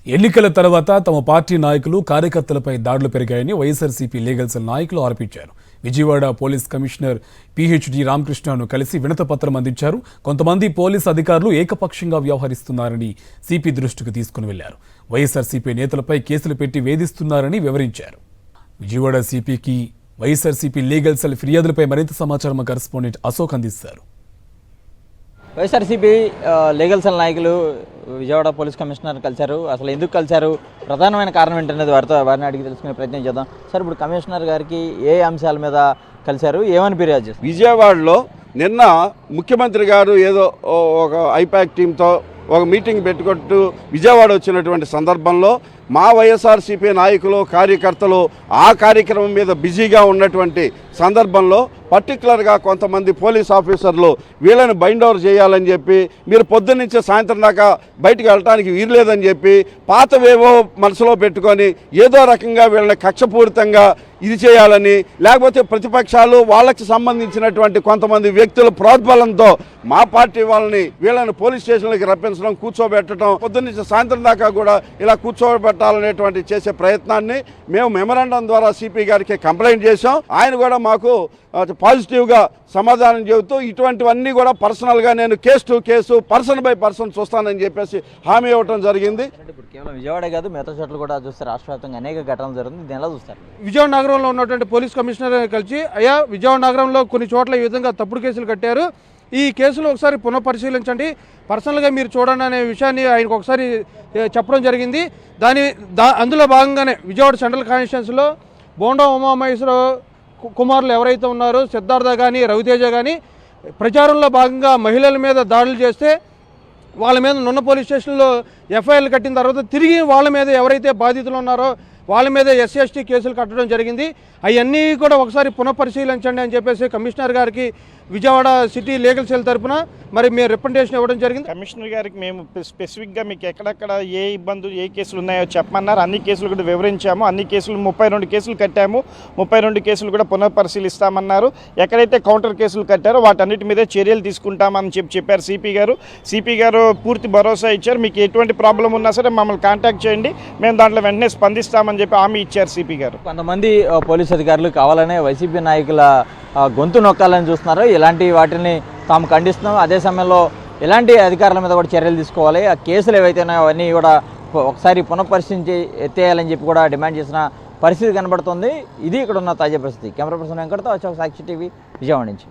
ఎన్నికల తర్వాత తమ పార్టీ నాయకులు కార్యకర్తలపై దాడులు పెరిగాయని వైఎస్ఆర్సీపీ లీగల్ సెల్ నాయకులు ఆరోపించారు. విజయవాడ పోలీస్ కమిషనర్ పీహెచ్డీ రామకృష్ణను కలిసి వినతిపత్రం అందించారు. కొంతమంది పోలీసు అధికారులు ఏకపక్షంగా వ్యవహరిస్తున్నారని సిపి దృష్టికి తీసుకుని వెళ్లారు. వైఎస్ఆర్సీపీ నేతలపై కేసులు పెట్టి వేధిస్తున్నారని వివరించారు. విజయవాడ సిపికి వైఎస్ఆర్సీపీ లీగల్ సెల్ ఫిర్యాదులపై మరింత సమాచారం కరెస్పాండెంట్ అశోక్ అందిస్తారు. వైఎస్ఆర్సీపీ లీగల్ సెల్ నాయకులు విజయవాడ పోలీస్ కమిషనర్ కలిశారు. అసలు ఎందుకు కలిశారు, ప్రధానమైన కారణం ఏంటనేది వారిని అడిగి తెలుసుకునే ప్రయత్నం చేద్దాం. సార్, ఇప్పుడు కమిషనర్ గారికి ఏ అంశాల మీద కలిశారు, ఏమని ఫిర్యాదు చేస్తారు? విజయవాడలో నిన్న ముఖ్యమంత్రి గారు ఏదో ఒక ఐపాక్ టీంతో ఒక మీటింగ్ పెట్టుకుంటూ విజయవాడ వచ్చినటువంటి సందర్భంలో మా వైఎస్ఆర్సీపీ నాయకులు కార్యకర్తలు ఆ కార్యక్రమం మీద బిజీగా ఉన్నటువంటి సందర్భంలో పర్టికులర్గా కొంతమంది పోలీస్ ఆఫీసర్లు వీళ్ళని బైండ్ ఓవర్ చేయాలని చెప్పి, మీరు పొద్దున్నుంచి సాయంత్రం దాకా బయటకు వెళ్ళడానికి వీల్లేదని చెప్పి పాతవేవో మనసులో పెట్టుకొని ఏదో రకంగా వీళ్ళని కక్షపూరితంగా ఇది చేయాలని, లేకపోతే ప్రతిపక్షాలు వాళ్ళకి సంబంధించినటువంటి కొంతమంది వ్యక్తుల ప్రోద్బలంతో మా పార్టీ వీళ్ళని పోలీస్ స్టేషన్లకి రప్పించడం, కూర్చోబెట్టడం, పొద్దున్నుంచి సాయంత్రం దాకా కూడా ఇలా కూర్చోబెట్టాలనేటువంటి చేసే ప్రయత్నాన్ని మేము మెమరాండం ద్వారా సిపి గారికి కంప్లైంట్ చేశాం. ఆయన కూడా మాకు పాజిటివ్గా సమాధానం చెబుతూ ఇటువంటివన్నీ కూడా పర్సనల్గా నేను case to case person by person చూస్తానని చెప్పేసి హామీ ఇవ్వడం జరిగింది. ఇప్పుడు కేవలం విజయవాడ కాదు, మిగతా చోట్ల కూడా చూస్తారు, రాష్ట్ర వ్యాప్తంగా అనేక ఘటనలు జరుగుతుంది. దీని ఎలా చూస్తారు? విజయవాడ నగరంలో ఉన్నటువంటి పోలీస్ కమిషనర్ కలిసి, అయ్యా విజయవాడ నగరంలో కొన్ని చోట్ల ఈ విధంగా తప్పుడు కేసులు కట్టారు, ఈ కేసులు ఒకసారి పునఃపరిశీలించండి, పర్సనల్గా మీరు చూడండి అనే విషయాన్ని ఆయనకు ఒకసారి చెప్పడం జరిగింది. అందులో భాగంగానే విజయవాడ సెంట్రల్ కాన్స్టిట్యున్సీలో బోండా ఉమామహేశ్వరరావు కుమారులు ఎవరైతే ఉన్నారో సిద్ధార్థ కానీ రవితేజ కానీ ప్రచారంలో భాగంగా మహిళల మీద దాడులు చేస్తే వాళ్ళ మీద నున్న పోలీస్ స్టేషన్లో ఎఫ్ఐఆర్లు కట్టిన తర్వాత తిరిగి వాళ్ళ మీద ఎవరైతే బాధితులు ఉన్నారో వాళ్ళ మీద ఎస్సీ ఎస్టీ కేసులు కట్టడం జరిగింది. అవన్నీ కూడా ఒకసారి పునఃపరిశీలించండి అని చెప్పేసి కమిషనర్ గారికి విజయవాడ సిటీ లీగల్ సెల్ తరఫున మరి మేము రిప్రజెంటేషన్ ఇవ్వడం జరిగింది. కమిషనర్ గారికి మేము స్పెసిఫిక్గా మీకు ఎక్కడెక్కడ ఏ ఇబ్బందులు ఏ కేసులు ఉన్నాయో చెప్పమన్నారు. అన్ని కేసులు కూడా వివరించాము. అన్ని కేసులు 32 కేసులు కట్టాము. 32 కేసులు కూడా పునఃపరిశీలిస్తామన్నారు. ఎక్కడైతే కౌంటర్ కేసులు కట్టారో వాటన్నిటి మీద చర్యలు తీసుకుంటామని చెప్పారు సిపి గారు. సిపి గారు పూర్తి భరోసా ఇచ్చారు. మీకు ఎటువంటి ప్రాబ్లం ఉన్నా సరే మమ్మల్ని కాంటాక్ట్ చేయండి, మేము దాంట్లో వెంటనే స్పందిస్తామని చెప్పి హామీ ఇచ్చారు సిపి గారు. కొంతమంది పోలీస్ అధికారులు కావాలనే వైసీపీ నాయకుల గొంతు నొక్కాలని చూస్తున్నారు. ఇలాంటి వాటిని తాము ఖండిస్తున్నాం. అదే సమయంలో ఇలాంటి అధికారుల మీద కూడా చర్యలు తీసుకోవాలి. ఆ కేసులు ఏవైతే ఉన్నాయో అవన్నీ కూడా ఒకసారి పునఃపరిశీలించి ఎత్తేయాలని చెప్పి కూడా డిమాండ్ చేసిన పరిస్థితి కనబడుతుంది. ఇది ఇక్కడ ఉన్న తాజా పరిస్థితి. కెమెరా పర్సన్ వెంకటతో అశోక్, సాక్షి టీవీ, విజయవాడ నుంచి.